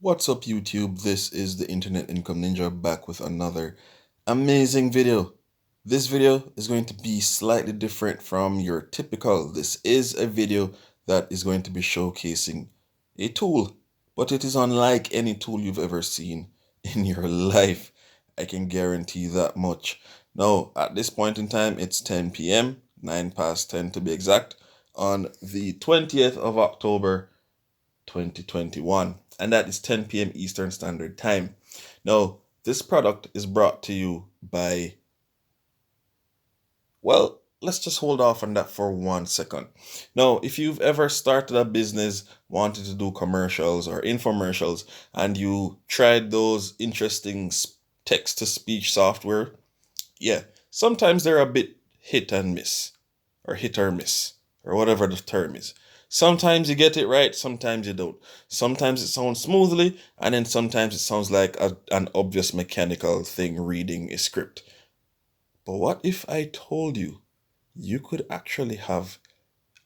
What's up YouTube? This is the Internet Income Ninja back with another amazing video. This video is going to be slightly different from your typical. This is a video that is going to be showcasing a tool, but it is unlike any tool you've ever seen in your life. I can guarantee that much. Now, at this point in time, it's 10 p.m., 9 past 10 to be exact, on the 20th of October, 2021, and that is 10 p.m. Eastern Standard Time. Now, this product is brought to you by, well, let's just hold off on that for 1 second. Now, if you've ever started a business, wanted to do commercials or infomercials, and you tried those interesting text-to-speech software, yeah, sometimes they're a bit hit and miss, or hit or miss, or whatever the term is. Sometimes you get it right, sometimes you don't. Sometimes it sounds smoothly, and then sometimes it sounds like an obvious mechanical thing reading a script. But what if I told you you could actually have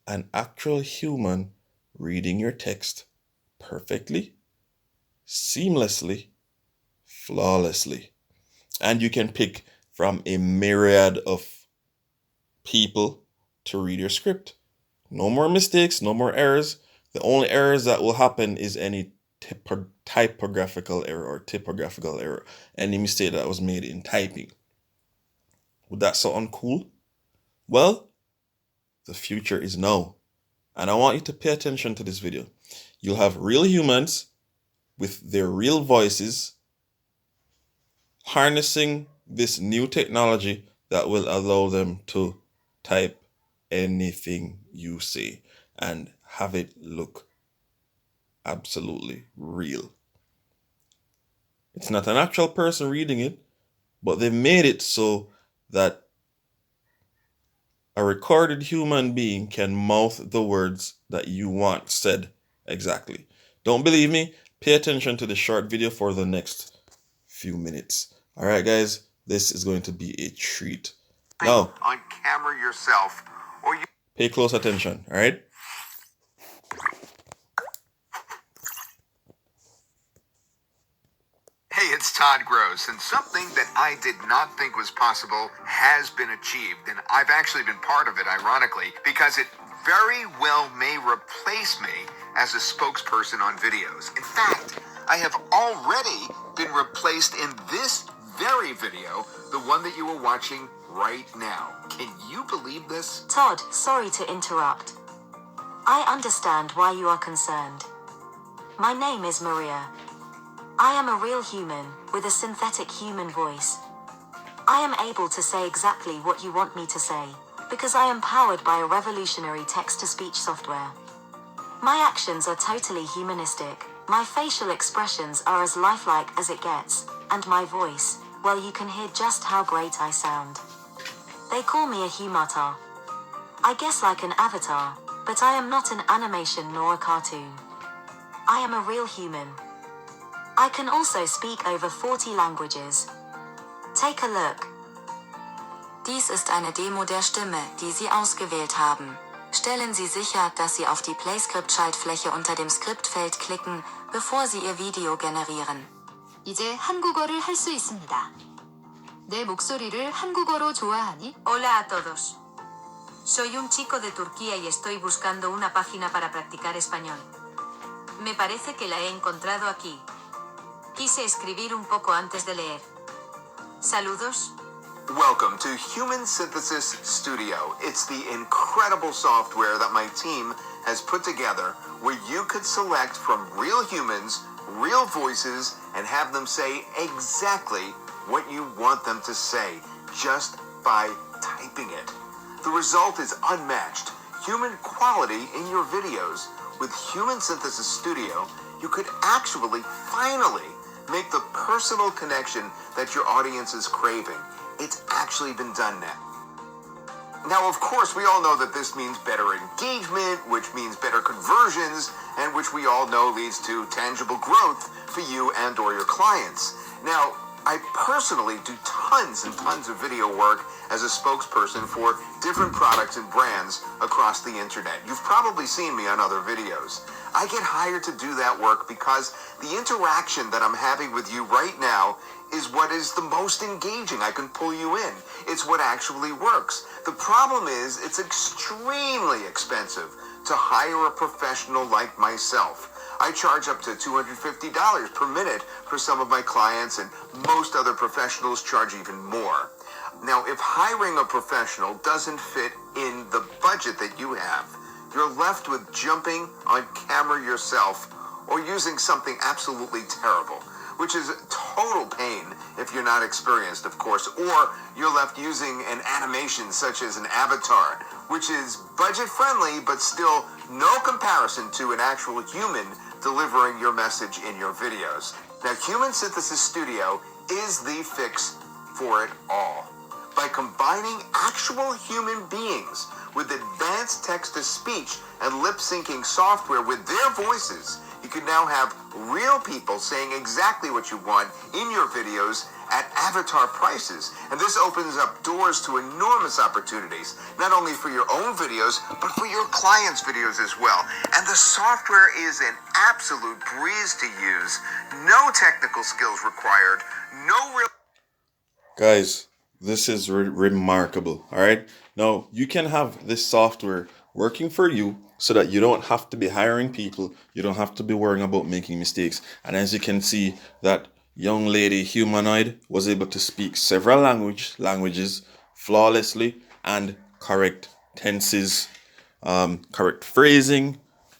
an actual human reading your text perfectly, seamlessly, flawlessly, and you can pick from a myriad of people to read your script? No more mistakes, no more errors. The only errors that will happen is any typographical error or typographical error, any mistake that was made in typing. Would that sound cool? Well, the future is now. And I want you to pay attention to this video. You'll have real humans with their real voices harnessing this new technology that will allow them to type anything you say and have it look absolutely real. It's not an actual person reading it, but they made it so that a recorded human being can mouth the words that you want said exactly. Don't believe me? Pay attention to the short video for the next few minutes. All right, guys, this is going to be a treat. Now, on camera yourself, or you pay close attention, all right? Hey, it's Todd Gross, and something that I did not think was possible has been achieved, and I've actually been part of it, ironically, because it very well may replace me as a spokesperson on videos. In fact, I have already been replaced in this very video, the one that you are watching right now. Can you believe this? Todd, sorry to interrupt. I understand why you are concerned. My name is Maria. I am a real human, with a synthetic human voice. I am able to say exactly what you want me to say, because I am powered by a revolutionary text-to-speech software. My actions are totally humanistic, my facial expressions are as lifelike as it gets, and my voice, well, you can hear just how great I sound. They call me a Humatar. I guess like an avatar, but I am not an animation nor a cartoon. I am a real human. I can also speak over 40 languages. Take a look. Dies ist eine Demo der Stimme, die Sie ausgewählt haben. Stellen Sie sicher, dass Sie auf die Playscript-Schaltfläche unter dem Skriptfeld klicken, bevor Sie Ihr Video generieren. 이제 한국어를 할 수 있습니다. 내 목소리를 한국어로 좋아하니? Hola a todos. Soy un chico de Turquía y estoy buscando una página para practicar español. Me parece que la he encontrado aquí. Quise escribir un poco antes de leer. Saludos. Welcome to Human Synthesis Studio. It's the incredible software that my team has put together where you could select from real humans, real voices, and have them say exactly what you want them to say just by typing it. The result is unmatched. Human quality in your videos. With Human Synthesis Studio, you could actually finally make the personal connection that your audience is craving. It's actually been done now. Now, of course, we all know that this means better engagement, which means better conversions, and which we all know leads to tangible growth for you and or your clients. Now, I personally do tons and tons of video work as a spokesperson for different products and brands across the internet. You've probably seen me on other videos. I get hired to do that work because the interaction that I'm having with you right now is what is the most engaging. I can pull you in. It's what actually works. The problem is it's extremely expensive to hire a professional like myself. I charge up to $250 per minute for some of my clients, and most other professionals charge even more. Now, if hiring a professional doesn't fit in the budget that you have, you're left with jumping on camera yourself or using something absolutely terrible, which is total pain if you're not experienced, of course, or you're left using an animation such as an avatar, which is budget-friendly, but still no comparison to an actual human delivering your message in your videos. Now, Human Synthesis Studio is the fix for it all. By combining actual human beings with advanced text-to-speech and lip-syncing software with their voices, you can now have real people saying exactly what you want in your videos at avatar prices. And this opens up doors to enormous opportunities, not only for your own videos, but for your clients' videos as well. And the software is an absolute breeze to use. No technical skills required, no real... Guys, this is remarkable. All right. Now, you can have this software working for you so that you don't have to be hiring people. You don't have to be worrying about making mistakes. And as you can see, that young lady humanoid was able to speak several languages flawlessly and correct tenses, correct phrasing,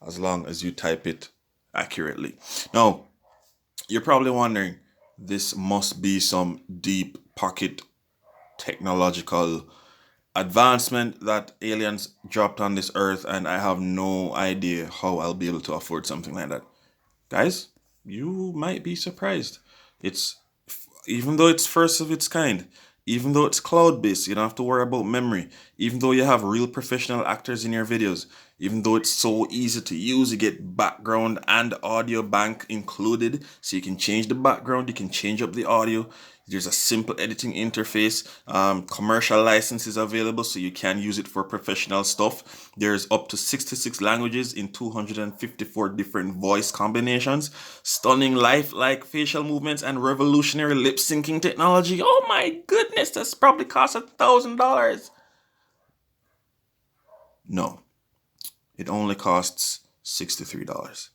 as long as you type it accurately. Now, you're probably wondering, this must be some deep pocket technological advancement that aliens dropped on this earth, and I have no idea how I'll be able to afford something like that. Guys, you might be surprised. It's, even though it's first of its kind, even though it's cloud-based, you don't have to worry about memory, even though you have real professional actors in your videos, even though it's so easy to use, you get background and audio bank included, so you can change the background, you can change up the audio. There's a simple editing interface. Commercial licenses available, so you can use it for professional stuff. There's up to 66 languages in 254 different voice combinations. Stunning lifelike facial movements and revolutionary lip syncing technology. Oh my goodness, that's probably cost $1,000. No, it only costs $63.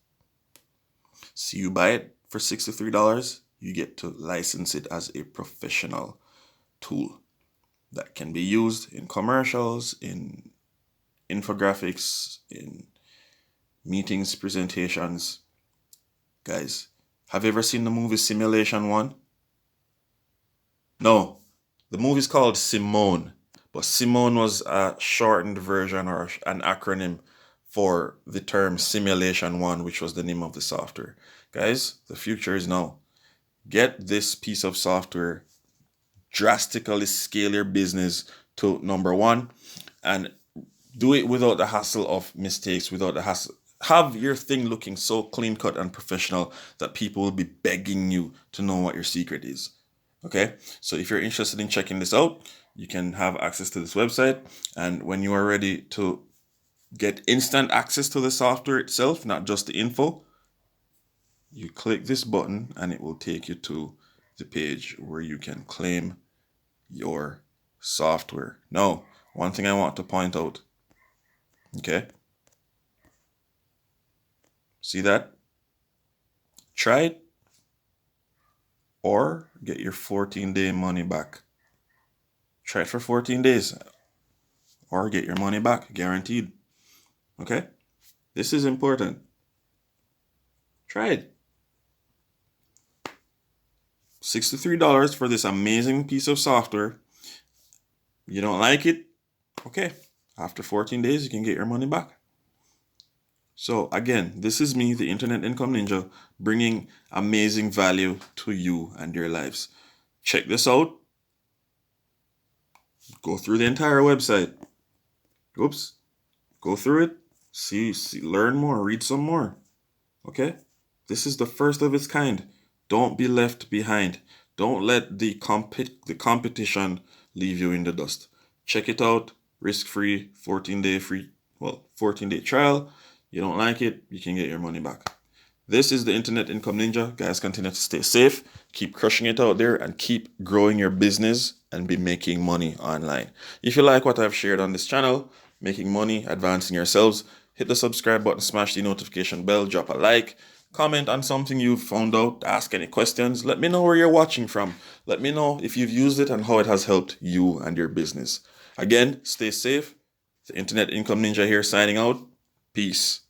So you buy it for $63. You get to license it as a professional tool that can be used in commercials, in infographics, in meetings, presentations. Guys, have you ever seen the movie Simulation 1? No, the movie's called Simone, but Simone was a shortened version or an acronym for the term Simulation 1, which was the name of the software. Guys, the future is now. Get this piece of software, drastically scale your business to number one, and do it without the hassle of mistakes, without the hassle. Have your thing looking so clean cut and professional that people will be begging you to know what your secret is. Okay, so if you're interested in checking this out, you can have access to this website, and when you are ready to get instant access to the software itself, not just the info, you click this button and it will take you to the page where you can claim your software. Now, one thing I want to point out, okay? See that? Try it or get your 14-day money back. Try it for 14 days or get your money back, guaranteed. Okay? This is important. Try it. $63 for this amazing piece of software. You don't like it? Okay. After 14 days, you can get your money back. So again, this is me, the Internet Income Ninja, bringing amazing value to you and your lives. Check this out. Go through the entire website. Oops. Go through it. See, learn more, read some more. Okay? This is the first of its kind. Don't be left behind. Don't let the competition leave you in the dust. Check it out, risk-free, 14-day trial. You don't like it, you can get your money back. This is the Internet Income Ninja. Guys, continue to stay safe, keep crushing it out there, and keep growing your business and be making money online. If you like what I've shared on this channel, making money, advancing yourselves, hit the subscribe button, smash the notification bell, drop a like, comment on something you've found out, ask any questions. Let me know where you're watching from. Let me know if you've used it and how it has helped you and your business. Again, stay safe. The Internet Income Ninja here signing out. Peace.